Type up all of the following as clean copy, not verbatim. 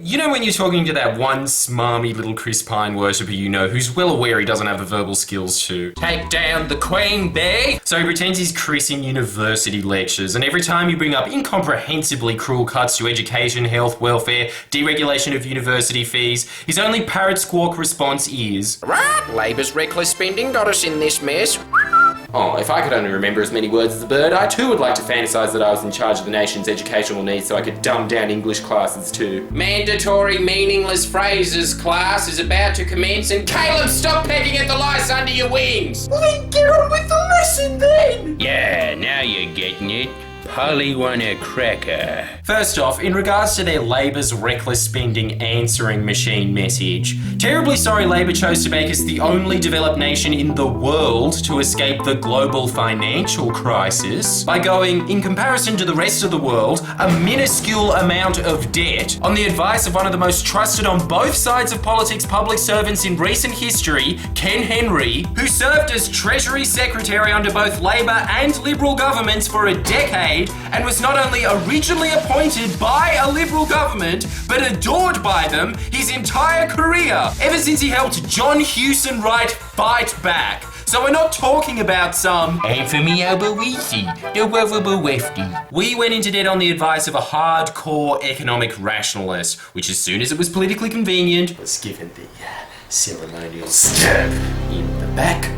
You know when you're talking to that one smarmy little Chris Pine worshipper you know who's well aware he doesn't have the verbal skills to take down the Queen Bee? So he pretends he's Chris in university lectures, and every time you bring up incomprehensibly cruel cuts to education, health, welfare, deregulation of university fees, his only parrot squawk response is, "Right, Labor's reckless spending got us in this mess." "Oh, if I could only remember as many words as a bird, I too would like to fantasise that I was in charge of the nation's educational needs so I could dumb down English classes too." Mandatory meaningless phrases class is about to commence, and Caleb, stop pecking at the lice under your wings. Well, then get on with the lesson then. Yeah, now you're getting it. Polly won a cracker. First off, in regards to their Labor's reckless spending answering machine message, terribly sorry Labor chose to make us the only developed nation in the world to escape the global financial crisis by going, in comparison to the rest of the world, a minuscule amount of debt on the advice of one of the most trusted on both sides of politics public servants in recent history, Ken Henry, who served as Treasury Secretary under both Labor and Liberal governments for a decade and was not only originally appointed by a Liberal government, but adored by them his entire career, ever since he helped John Hewson write Fight Back. So we're not talking about some Anthony Albanese, the lovable lefty. We went into debt on the advice of a hardcore economic rationalist, which as soon as it was politically convenient, was given the ceremonial stab in the back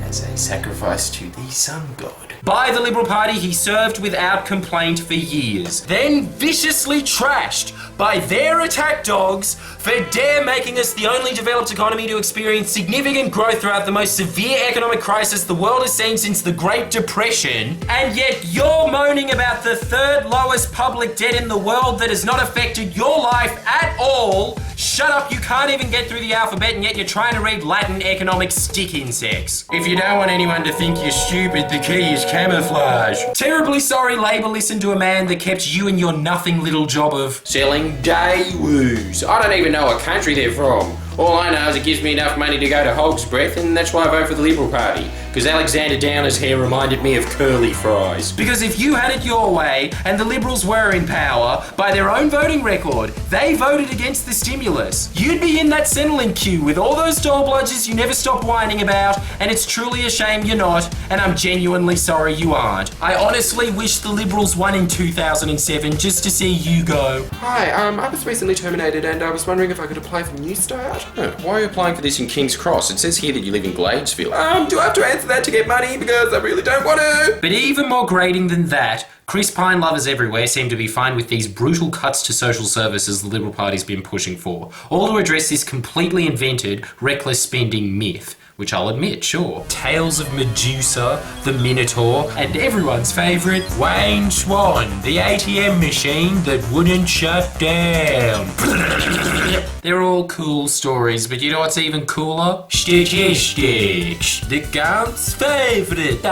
as a sacrifice to the sun god. By the Liberal Party he served without complaint for years, then viciously trashed by their attack dogs for dare making us the only developed economy to experience significant growth throughout the most severe economic crisis the world has seen since the Great Depression, and yet you're moaning about the third lowest public debt in the world that has not affected your life at all. Shut up, you can't even get through the alphabet and yet you're trying to read Latin economic stick insects. If you don't want anyone to think you're stupid, the key is camouflage. Terribly sorry Labor listened to a man that kept you in your nothing little job of Selling day woos. I don't even know what country they're from. All I know is it gives me enough money to go to Hog's Breath, and that's why I vote for the Liberal Party. Because Alexander Downer's hair reminded me of curly fries. Because if you had it your way, and the Liberals were in power, by their own voting record, they voted against the stimulus, you'd be in that Centrelink queue with all those dole bludgers you never stop whining about, and it's truly a shame you're not, and I'm genuinely sorry you aren't. I honestly wish the Liberals won in 2007 just to see you go. Hi, I was recently terminated and I was wondering if I could apply for New Start. Oh, why are you applying for this in King's Cross? It says here that you live in Gladesville. Do I have to answer that to get money? Because I really don't want to. But even more grating than that, Chris Pine lovers everywhere seem to be fine with these brutal cuts to social services the Liberal Party's been pushing for, all to address this completely invented, reckless spending myth. Which I'll admit, sure. Tales of Medusa, the Minotaur, and everyone's favourite, Wayne Swan, the ATM machine that wouldn't shut down. They're all cool stories, but you know what's even cooler? Statistics. The God's favourite.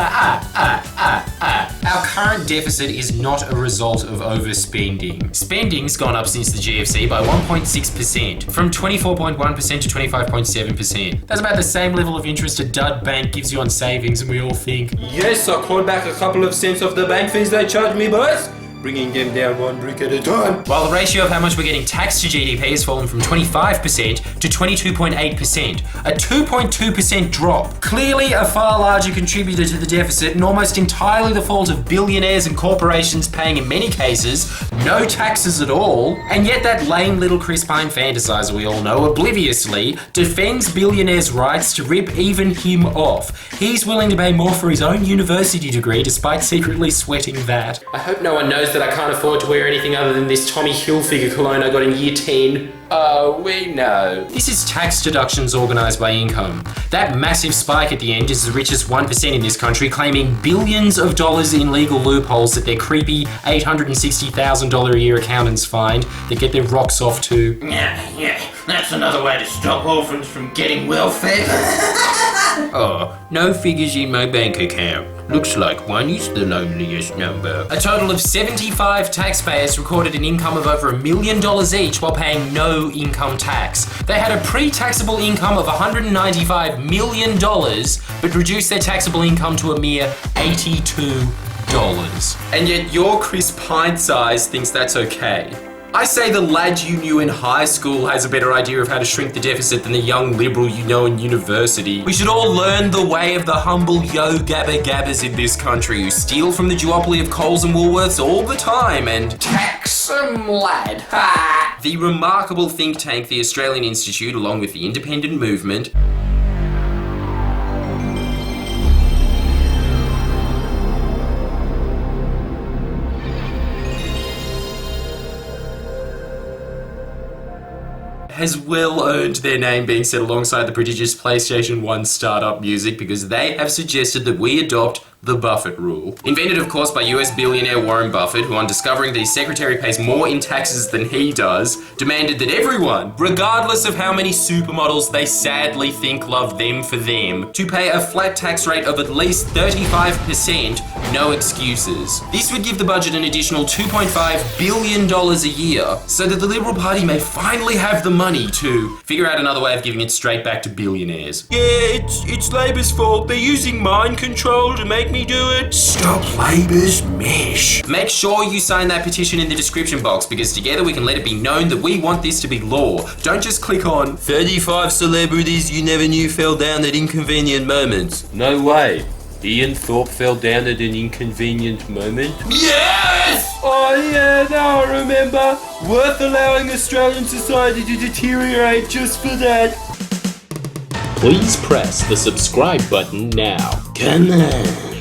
Our current deficit is not a result of overspending. Spending's gone up since the GFC by 1.6%, from 24.1% to 25.7%. That's about the same level of interest a dud bank gives you on savings, and we all think, yes, I clawed back a couple of cents off the bank fees they charged me, boys. Bringing them down one brick at a time. While the ratio of how much we're getting taxed to GDP has fallen from 25% to 22.8%, a 2.2% drop. Clearly a far larger contributor to the deficit and almost entirely the fault of billionaires and corporations paying, in many cases, no taxes at all. And yet that lame little Chris Pine fantasizer we all know obliviously defends billionaires' rights to rip even him off. He's willing to pay more for his own university degree despite secretly sweating that. I hope no one knows that I can't afford to wear anything other than this Tommy Hilfiger cologne I got in year 10. Oh, we know. This is tax deductions organised by income. That massive spike at the end is the richest 1% in this country claiming billions of dollars in legal loopholes that their creepy $860,000 a year accountants find that get their rocks off too. Yeah, that's another way to stop orphans from getting welfare. Oh, no figures in my bank account. Looks like one is the loneliest number. A total of 75 taxpayers recorded an income of over $1 million each while paying no income tax. They had a pre-taxable income of $195 million, but reduced their taxable income to a mere $82. And yet your Chris Pine size thinks that's okay. I say the lad you knew in high school has a better idea of how to shrink the deficit than the young liberal you know in university. We should all learn the way of the humble yo-gabba-gabbas in this country who steal from the duopoly of Coles and Woolworths all the time and Tax 'em, lad. Ha! the remarkable think tank, the Australian Institute, along with the independent movement, has well earned their name being set alongside the prodigious PlayStation 1 startup music because they have suggested that we adopt the Buffett rule. Invented, of course, by US billionaire Warren Buffett, who on discovering that his secretary pays more in taxes than he does, demanded that everyone, regardless of how many supermodels they sadly think love them for them, to pay a flat tax rate of at least 35%, no excuses. This would give the budget an additional $2.5 billion a year, so that the Liberal Party may finally have the money to figure out another way of giving it straight back to billionaires. Yeah, it's Labour's fault. They're using mind control to make me do it. Stop Labour's mesh. Make sure you sign that petition in the description box because together we can let it be known that we want this to be law. Don't just click on 35 celebrities you never knew fell down at inconvenient moments. No way. Ian Thorpe fell down at an inconvenient moment. Yes! Oh yeah, now I remember. Worth allowing Australian society to deteriorate just for that. Please press the subscribe button now. Come on.